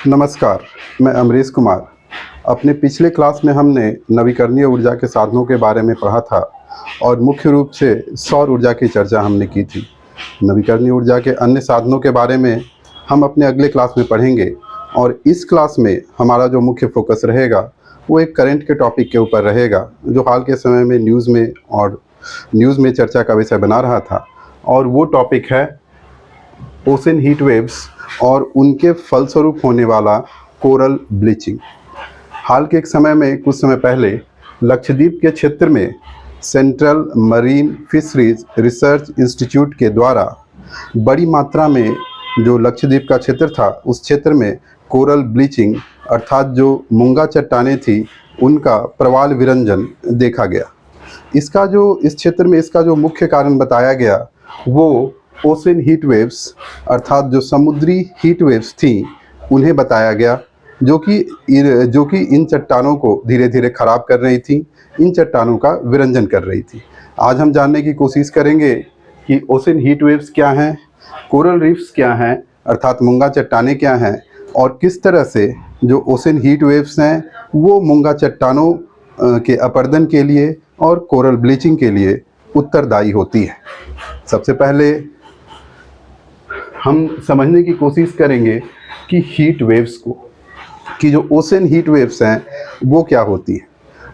नमस्कार, मैं अमरीश कुमार। अपने पिछले क्लास में हमने नवीकरणीय ऊर्जा के साधनों के बारे में पढ़ा था और मुख्य रूप से सौर ऊर्जा की चर्चा हमने की थी। नवीकरणीय ऊर्जा के अन्य साधनों के बारे में हम अपने अगले क्लास में पढ़ेंगे और इस क्लास में हमारा जो मुख्य फोकस रहेगा वो एक करंट के टॉपिक के ऊपर रहेगा, जो हाल के समय में न्यूज़ में चर्चा का विषय बना रहा था, और वो टॉपिक है ओशन हीट वेव्स और उनके फलस्वरूप होने वाला कोरल ब्लीचिंग। हाल के एक समय में कुछ समय पहले लक्षद्वीप के क्षेत्र में central marine fisheries research institute के द्वारा बड़ी मात्रा में जो लक्षद्वीप का क्षेत्र था उस क्षेत्र में कोरल ब्लीचिंग अर्थात जो मूंगा चट्टानें थी उनका प्रवाल विरंजन देखा गया। इस क्षेत्र में इसका जो मुख्य कारण बताया गया वो ओशन हीट वेव्स अर्थात जो समुद्री हीट वेव्स थी उन्हें बताया गया, जो कि इन चट्टानों को धीरे धीरे ख़राब कर रही थी, इन चट्टानों का विरंजन कर रही थी। आज हम जानने की कोशिश करेंगे कि ओशन हीट वेव्स क्या हैं, कोरल रीफ्स क्या हैं अर्थात मूंगा चट्टानें क्या हैं, और किस तरह से जो ओशन हीट वेव्स हैं वो मूंगा चट्टानों के अपरदन के लिए और कोरल ब्लीचिंग के लिए उत्तरदायी होती है। सबसे पहले हम समझने की कोशिश करेंगे कि हीट वेव्स की जो ओशन हीट वेव्स हैं वो क्या होती है।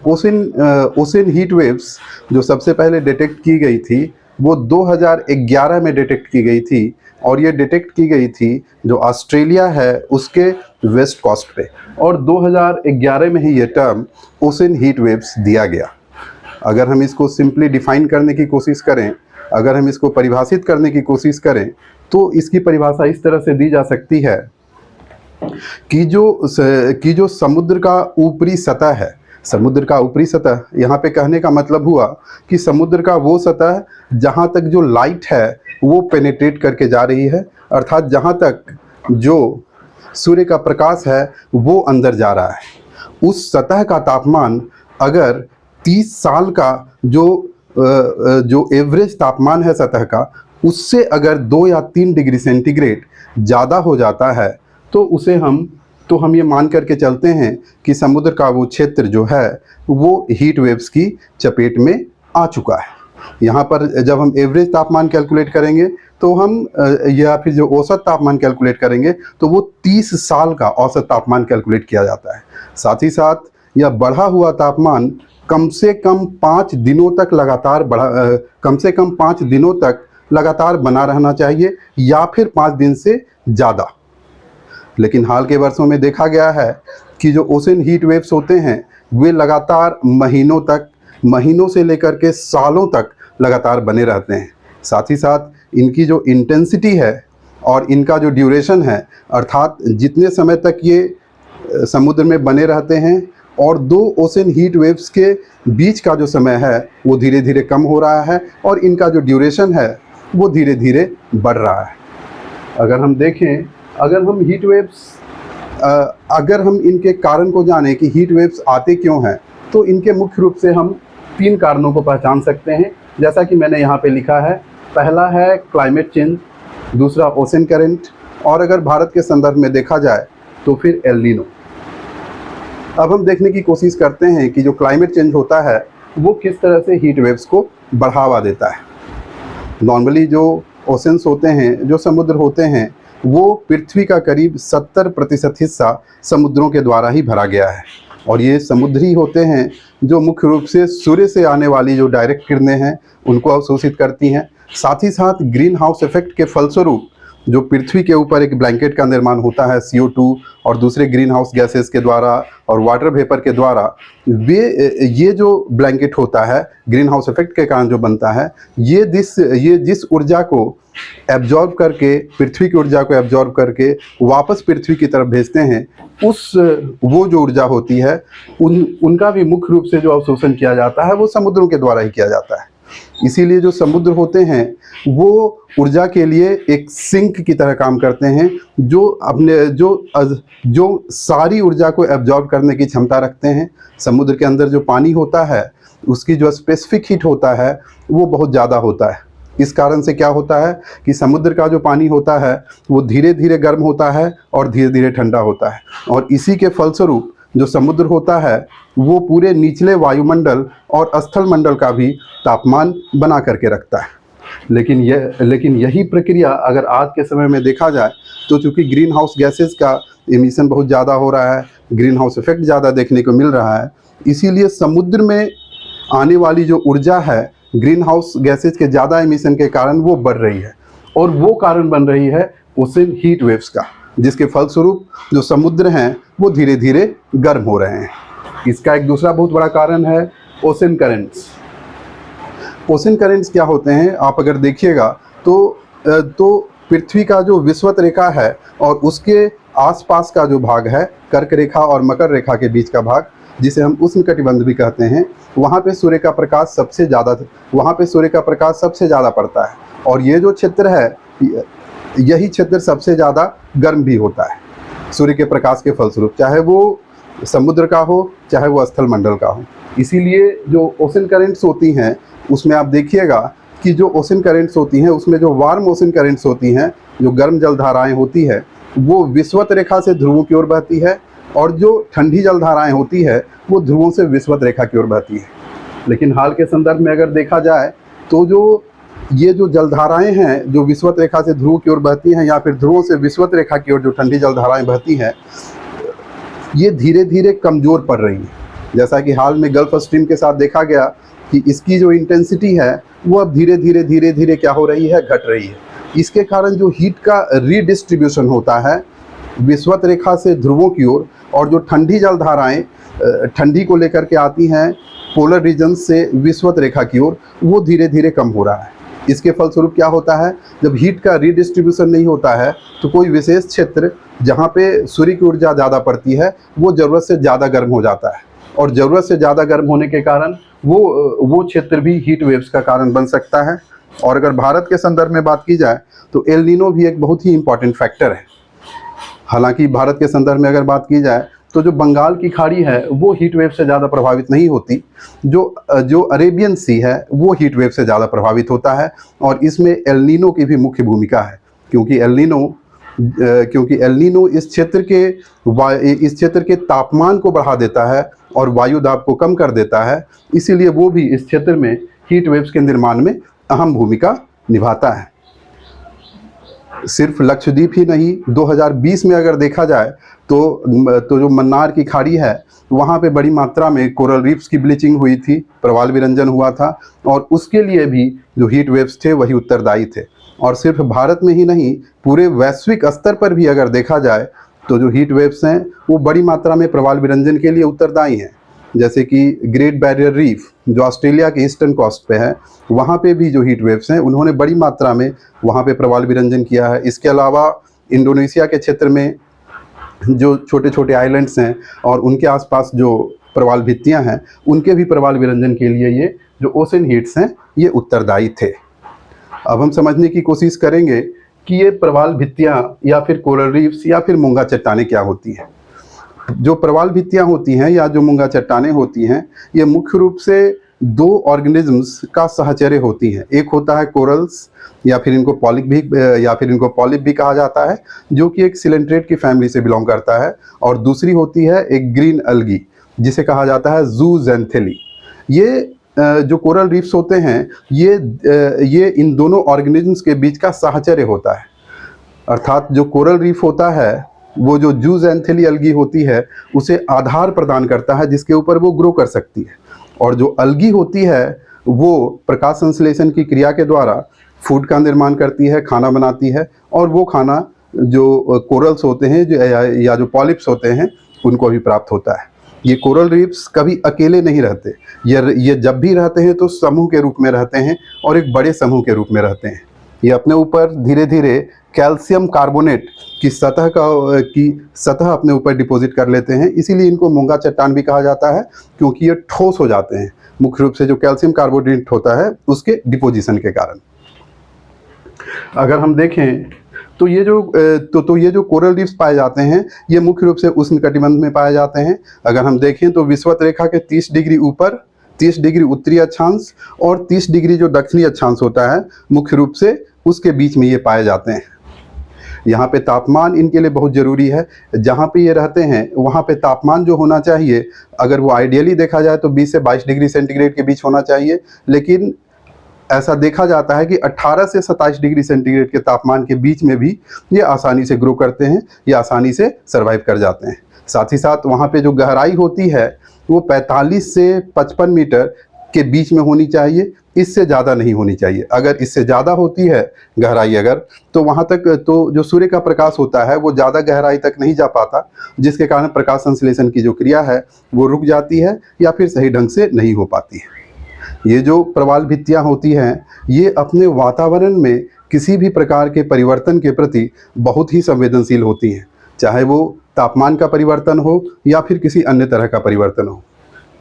ओशन हीट वेव्स जो सबसे पहले डिटेक्ट की गई थी वो 2011 में डिटेक्ट की गई थी, और ये डिटेक्ट की गई थी जो ऑस्ट्रेलिया है उसके वेस्ट कोस्ट पे, और 2011 में ही ये टर्म ओशन हीट वेव्स दिया गया। अगर हम इसको सिंपली डिफाइन करने की कोशिश करें, अगर हम इसको परिभाषित करने की कोशिश करें तो इसकी परिभाषा इस तरह से दी जा सकती है कि जो समुद्र का ऊपरी सतह है, समुद्र का ऊपरी सतह, यहाँ पे कहने का मतलब हुआ कि समुद्र का वो सतह जहाँ तक जो लाइट है वो पेनिट्रेट करके जा रही है, अर्थात जहाँ तक जो सूर्य का प्रकाश है वो अंदर जा रहा है। उस सतह का तापमान अगर 30 साल का जो एवरेज तापमान है सतह का, उससे अगर 2 या 3 डिग्री सेंटीग्रेड ज़्यादा हो जाता है तो हम ये मान करके चलते हैं कि समुद्र का वो क्षेत्र जो है वो हीट वेव्स की चपेट में आ चुका है। यहाँ पर जब हम एवरेज तापमान कैलकुलेट करेंगे तो हम या फिर जो औसत तापमान कैलकुलेट करेंगे तो वो 30 साल का औसत तापमान कैलकुलेट किया जाता है। साथ ही साथ यह बढ़ा हुआ तापमान कम से कम 5 दिनों तक लगातार बना रहना चाहिए, या फिर 5 दिन से ज़्यादा। लेकिन हाल के वर्षों में देखा गया है कि जो ओशन हीट वेव्स होते हैं वे लगातार महीनों से लेकर के सालों तक लगातार बने रहते हैं। साथ ही साथ इनकी जो इंटेंसिटी है और इनका जो ड्यूरेशन है, अर्थात जितने समय तक ये समुद्र में बने रहते हैं और 2 ओशन हीट वेव्स के बीच का जो समय है वो धीरे धीरे कम हो रहा है, और इनका जो ड्यूरेशन है वो धीरे धीरे बढ़ रहा है। अगर हम देखें, अगर हम इनके कारण को जाने कि हीट वेव्स आते क्यों हैं, तो इनके मुख्य रूप से हम 3 कारणों को पहचान सकते हैं, जैसा कि मैंने यहाँ पे लिखा है। पहला है क्लाइमेट चेंज, दूसरा ओशन करंट, और अगर भारत के संदर्भ में देखा जाए तो फिर एल नीनो। अब हम देखने की कोशिश करते हैं कि जो क्लाइमेट चेंज होता है वो किस तरह से हीट वेव्स को बढ़ावा देता है। नॉर्मली जो ओशंस होते हैं, जो समुद्र होते हैं, वो पृथ्वी का करीब 70% हिस्सा समुद्रों के द्वारा ही भरा गया है, और ये समुद्री होते हैं जो मुख्य रूप से सूर्य से आने वाली जो डायरेक्ट किरणें हैं उनको अवशोषित करती हैं। साथ ही साथ ग्रीन हाउस इफेक्ट के फलस्वरूप जो पृथ्वी के ऊपर एक ब्लैंकेट का निर्माण होता है CO2 और दूसरे ग्रीन हाउस गैसेस के द्वारा और वाटर वेपर के द्वारा, ये जो ब्लैंकेट होता है ग्रीन हाउस इफेक्ट के कारण जो बनता है, ये जिस ऊर्जा को एब्जॉर्ब करके, पृथ्वी की ऊर्जा को एब्जॉर्ब करके वापस पृथ्वी की तरफ भेजते हैं, वो जो ऊर्जा होती है उनका भी मुख्य रूप से जो अवशोषण किया जाता है वो समुद्रों के द्वारा ही किया जाता है। इसीलिए जो समुद्र होते हैं वो ऊर्जा के लिए एक सिंक की तरह काम करते हैं, जो सारी ऊर्जा को एब्जॉर्ब करने की क्षमता रखते हैं। समुद्र के अंदर जो पानी होता है उसकी जो स्पेसिफिक हीट होता है वो बहुत ज़्यादा होता है, इस कारण से क्या होता है कि समुद्र का जो पानी होता है वो धीरे धीरे गर्म होता है और धीरे धीरे ठंडा होता है, और इसी के फलस्वरूप जो समुद्र होता है वो पूरे निचले वायुमंडल और स्थल मंडल का भी तापमान बना करके रखता है। लेकिन यही प्रक्रिया अगर आज के समय में देखा जाए तो चूँकि ग्रीन हाउस गैसेस का एमिशन बहुत ज़्यादा हो रहा है, ग्रीन हाउस इफेक्ट ज़्यादा देखने को मिल रहा है, इसीलिए समुद्र में आने वाली जो ऊर्जा है ग्रीन हाउस गैसेज के ज़्यादा एमिशन के कारण वो बढ़ रही है, और वो कारण बन रही है ओशन हीट वेव्स का, जिसके फलस्वरूप जो समुद्र हैं वो धीरे धीरे गर्म हो रहे हैं। इसका एक दूसरा बहुत बड़ा कारण है ओशन करेंट्स। ओशन करेंट्स क्या होते हैं, आप अगर देखिएगा तो पृथ्वी का जो विषुवत रेखा है और उसके आसपास का जो भाग है, कर्क रेखा और मकर रेखा के बीच का भाग, जिसे हम उष्णकटिबंध भी कहते हैं, वहाँ पे सूर्य का प्रकाश सबसे ज़्यादा पड़ता है, और ये जो क्षेत्र है यही क्षेत्र सबसे ज़्यादा गर्म भी होता है सूर्य के प्रकाश के फलस्वरूप, चाहे वो समुद्र का हो चाहे वो स्थल मंडल का हो। इसीलिए जो ओशन करेंट्स होती हैं उसमें आप देखिएगा कि जो ओशन करेंट्स होती हैं उसमें जो वार्म ओशन करेंट्स होती हैं, जो गर्म जलधाराएँ होती है, वो विषुवत रेखा से ध्रुवों की ओर बहती है, और जो ठंडी जलधाराएँ होती है वो ध्रुवों से विषुवत रेखा की ओर बहती है। लेकिन हाल के संदर्भ में अगर देखा जाए तो ये जो जलधाराएँ हैं जो विषुवत रेखा से ध्रुव की ओर बहती हैं या फिर ध्रुवों से विषुवत रेखा की ओर जो ठंडी जलधाराएँ बहती हैं, ये धीरे धीरे कमज़ोर पड़ रही हैं। जैसा कि हाल में गल्फ स्ट्रीम के साथ देखा गया कि इसकी जो इंटेंसिटी है वो अब धीरे धीरे क्या हो रही है, घट रही है। इसके कारण जो हीट का रीडिस्ट्रीब्यूशन होता है विषुवत रेखा से ध्रुवों की ओर, और जो ठंडी जलधाराएँ ठंडी को लेकर के आती हैं पोलर रीजन से विषुवत रेखा की ओर, वो धीरे धीरे कम हो रहा है। इसके फलस्वरूप क्या होता है, जब हीट का रीडिस्ट्रीब्यूशन नहीं होता है तो कोई विशेष क्षेत्र जहाँ पे सूर्य की ऊर्जा ज़्यादा पड़ती है वो ज़रूरत से ज़्यादा गर्म हो जाता है, और ज़रूरत से ज़्यादा गर्म होने के कारण वो क्षेत्र भी हीट वेव्स का कारण बन सकता है। और अगर भारत के संदर्भ में बात की जाए तो एल नीनो भी एक बहुत ही इम्पॉर्टेंट फैक्टर है। हालांकि भारत के संदर्भ में अगर बात की जाए तो जो बंगाल की खाड़ी है वो हीट वेव से ज़्यादा प्रभावित नहीं होती, जो अरेबियन सी है वो हीट वेव से ज़्यादा प्रभावित होता है, और इसमें एल नीनो की भी मुख्य भूमिका है, क्योंकि एल नीनो इस क्षेत्र के तापमान को बढ़ा देता है और वायु दाब को कम कर देता है, इसीलिए वो भी इस क्षेत्र में हीट वेव्स के निर्माण में अहम भूमिका निभाता है। सिर्फ लक्षद्वीप ही नहीं, 2020 में अगर देखा जाए तो जो मन्नार की खाड़ी है वहाँ पे बड़ी मात्रा में कोरल रीफ्स की ब्लीचिंग हुई थी, प्रवाल विरंजन हुआ था, और उसके लिए भी जो हीट वेव्स थे वही उत्तरदायी थे। और सिर्फ भारत में ही नहीं, पूरे वैश्विक स्तर पर भी अगर देखा जाए तो जो हीट वेव्स हैं वो बड़ी मात्रा में प्रवाल विरंजन के लिए उत्तरदायी हैं। जैसे कि ग्रेट बैरियर रीफ जो ऑस्ट्रेलिया के ईस्टर्न कोस्ट पे है, वहाँ पे भी जो हीट वेव्स हैं उन्होंने बड़ी मात्रा में वहाँ पे प्रवाल विरंजन किया है। इसके अलावा इंडोनेशिया के क्षेत्र में जो छोटे छोटे आइलैंड्स हैं और उनके आसपास जो प्रवाल भित्तियाँ हैं, उनके भी प्रवाल विरंजन के लिए ये जो ओशन हीट्स हैं ये उत्तरदायी थे। अब हम समझने की कोशिश करेंगे कि ये प्रवाल भित्तियाँ या फिर कोरल रीफ्स या फिर मूंगा चट्टानें क्या होती हैं। जो प्रवाल भित्तियाँ होती हैं या जो मूंगा चट्टानें होती हैं, ये मुख्य रूप से दो ऑर्गेनिजम्स का साहचर्य होती हैं। एक होता है कोरल्स या फिर इनको पॉलिप भी कहा जाता है, जो कि एक सिलेंट्रेट की फैमिली से बिलोंग करता है, और दूसरी होती है एक ग्रीन अलगी जिसे कहा जाता है जूजेंथेली। ये जो कोरल रीफ्स होते हैं ये इन दोनों ऑर्गेनिजम्स के बीच का साहचर्य होता है। अर्थात जो कोरल रीफ होता है वो जो जूजेंथेली अलगी होती है उसे आधार प्रदान करता है जिसके ऊपर वो ग्रो कर सकती है, और जो अलगी होती है वो प्रकाश संश्लेषण की क्रिया के द्वारा फूड का निर्माण करती है, खाना बनाती है, और वो खाना जो कोरल्स होते हैं या जो पॉलिप्स होते हैं उनको भी प्राप्त होता है। ये कोरल रीफ्स कभी अकेले नहीं रहते, ये जब भी रहते हैं तो समूह के रूप में रहते हैं और एक बड़े समूह के रूप में रहते हैं। ये अपने ऊपर धीरे धीरे कैल्शियम कार्बोनेट की सतह अपने ऊपर डिपॉजिट कर लेते हैं, इसीलिए इनको मूंगा चट्टान भी कहा जाता है, क्योंकि ये ठोस हो जाते हैं मुख्य रूप से जो कैल्शियम कार्बोनेट होता है उसके डिपोजिशन के कारण। अगर हम देखें तो ये जो कोरल रीफ्स पाए जाते हैं ये मुख्य रूप से उष्णकटिबंध में पाए जाते हैं। अगर हम देखें तो विषुवत रेखा के 30 डिग्री ऊपर 30 डिग्री उत्तरी अक्षांश और 30 डिग्री जो दक्षिणी अक्षांश होता है, मुख्य रूप से उसके बीच में ये पाए जाते हैं। यहाँ पे तापमान इनके लिए बहुत ज़रूरी है। जहाँ पे ये रहते हैं वहाँ पे तापमान जो होना चाहिए, अगर वो आइडियली देखा जाए तो 20 से 22 डिग्री सेंटीग्रेड के बीच होना चाहिए, लेकिन ऐसा देखा जाता है कि 18 से 27 डिग्री सेंटीग्रेड के तापमान के बीच में भी ये आसानी से ग्रो करते हैं, ये आसानी से सर्वाइव कर जाते हैं। साथ ही साथ वहाँ पे जो गहराई होती है वो 45 से 55 मीटर के बीच में होनी चाहिए, इससे ज़्यादा नहीं होनी चाहिए। अगर इससे ज़्यादा होती है गहराई अगर, तो वहाँ तक तो जो सूर्य का प्रकाश होता है वो ज़्यादा गहराई तक नहीं जा पाता, जिसके कारण प्रकाश संश्लेषण की जो क्रिया है वो रुक जाती है या फिर सही ढंग से नहीं हो पाती है। ये जो प्रवाल भित्तियाँ होती हैं, ये अपने वातावरण में किसी भी प्रकार के परिवर्तन के प्रति बहुत ही संवेदनशील होती हैं, चाहे वो तापमान का परिवर्तन हो या फिर किसी अन्य तरह का परिवर्तन हो।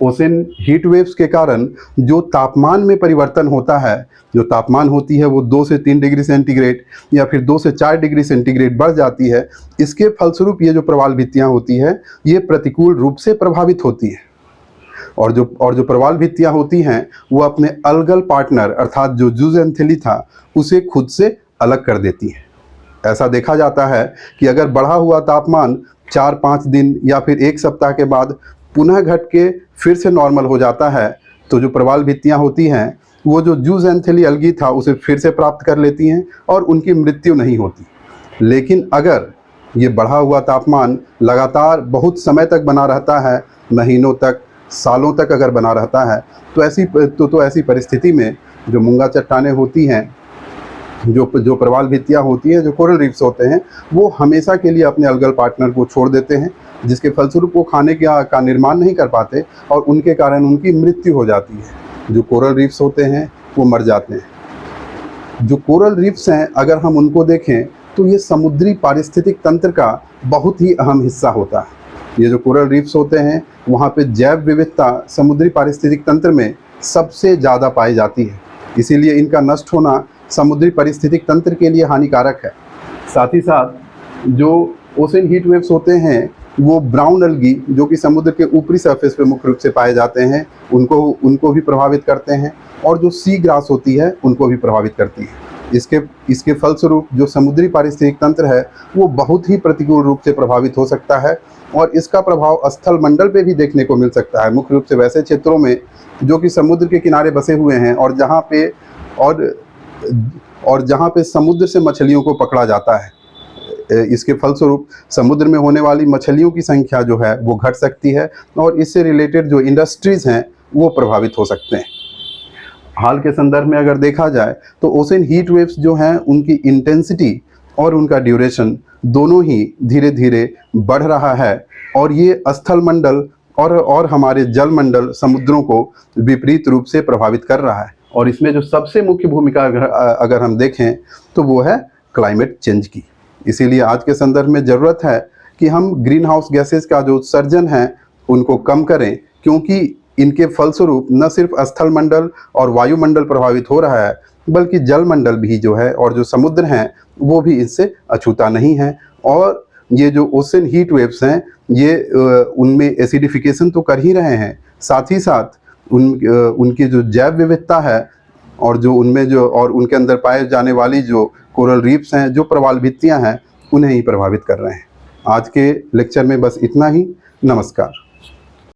ओशन हीट वेव्स के कारण जो तापमान में परिवर्तन होता है, जो तापमान होती है वो 2 से 3 डिग्री सेंटीग्रेड या फिर 2 से 4 डिग्री सेंटीग्रेड बढ़ जाती है। इसके फलस्वरूप ये जो प्रवाल भित्तियाँ होती हैं ये प्रतिकूल रूप से प्रभावित होती हैं, और जो प्रवाल भित्तियाँ होती हैं वो अपने अलगल पार्टनर अर्थात जो ज़ूज़ेनथिली उसे खुद से अलग कर देती हैं। ऐसा देखा जाता है कि अगर बढ़ा हुआ तापमान 4-5 दिन या फिर 1 सप्ताह के बाद पुनः घट के फिर से नॉर्मल हो जाता है, तो जो प्रवाल भित्तियाँ होती हैं वो जो ज़ूज़ेनथिली अलगी था उसे फिर से प्राप्त कर लेती हैं और उनकी मृत्यु नहीं होती। लेकिन अगर ये बढ़ा हुआ तापमान लगातार बहुत समय तक बना रहता है, महीनों तक, सालों तक अगर बना रहता है, तो ऐसी परिस्थिति में जो मूंगा चट्टानें होती हैं, जो प्रवाल भित्तियाँ होती हैं, जो कोरल रीफ्स होते हैं, वो हमेशा के लिए अपने अलगल पार्टनर को छोड़ देते हैं, जिसके फलस्वरूप वो खाने का निर्माण नहीं कर पाते और उनके कारण उनकी मृत्यु हो जाती है। जो कोरल रीफ्स होते हैं वो मर जाते हैं। जो कोरल रीफ्स हैं अगर हम उनको देखें तो ये समुद्री पारिस्थितिक तंत्र का बहुत ही अहम हिस्सा होता है। ये जो कोरल रीफ्स होते हैं वहाँ पे जैव विविधता समुद्री पारिस्थितिक तंत्र में सबसे ज़्यादा पाई जाती है, इसीलिए इनका नष्ट होना समुद्री पारिस्थितिक तंत्र के लिए हानिकारक है। साथ ही साथ जो ओशन हीट वेव्स होते हैं वो ब्राउन अलगी जो कि समुद्र के ऊपरी सरफेस पे मुख्य रूप से पाए जाते हैं, उनको भी प्रभावित करते हैं, और जो सी ग्रास होती है उनको भी प्रभावित करती है। इसके फलस्वरूप जो समुद्री पारिस्थितिक तंत्र है वो बहुत ही प्रतिकूल रूप से प्रभावित हो सकता है, और इसका प्रभाव स्थल मंडल पे भी देखने को मिल सकता है, मुख्य रूप से वैसे क्षेत्रों में जो कि समुद्र के किनारे बसे हुए हैं और जहाँ पे समुद्र से मछलियों को पकड़ा जाता है। इसके फलस्वरूप समुद्र में होने वाली मछलियों की संख्या जो है वो घट सकती है, और इससे रिलेटेड जो इंडस्ट्रीज़ हैं वो प्रभावित हो सकते हैं। हाल के संदर्भ में अगर देखा जाए तो ओशन हीट वेव्स जो हैं उनकी इंटेंसिटी और उनका ड्यूरेशन दोनों ही धीरे धीरे बढ़ रहा है, और ये स्थल मंडल और हमारे जल मंडल समुद्रों को विपरीत रूप से प्रभावित कर रहा है। और इसमें जो सबसे मुख्य भूमिका अगर हम देखें तो वो है क्लाइमेट चेंज की। इसीलिए आज के संदर्भ में ज़रूरत है कि हम ग्रीन हाउस गैसेस का जो उत्सर्जन है उनको कम करें, क्योंकि इनके फलस्वरूप न सिर्फ स्थल मंडल और वायुमंडल प्रभावित हो रहा है, बल्कि जल मंडल भी जो है और जो समुद्र हैं वो भी इससे अछूता नहीं है। और ये जो ओशन हीट वेव्स हैं ये उनमें एसिडिफिकेशन तो कर ही रहे हैं, साथ ही साथ उनकी जो जैव विविधता है और जो उनके अंदर पाए जाने वाली जो कोरल रीफ्स हैं, जो प्रवाल भित्तियाँ हैं, उन्हें ही प्रभावित कर रहे हैं। आज के लेक्चर में बस इतना ही। नमस्कार।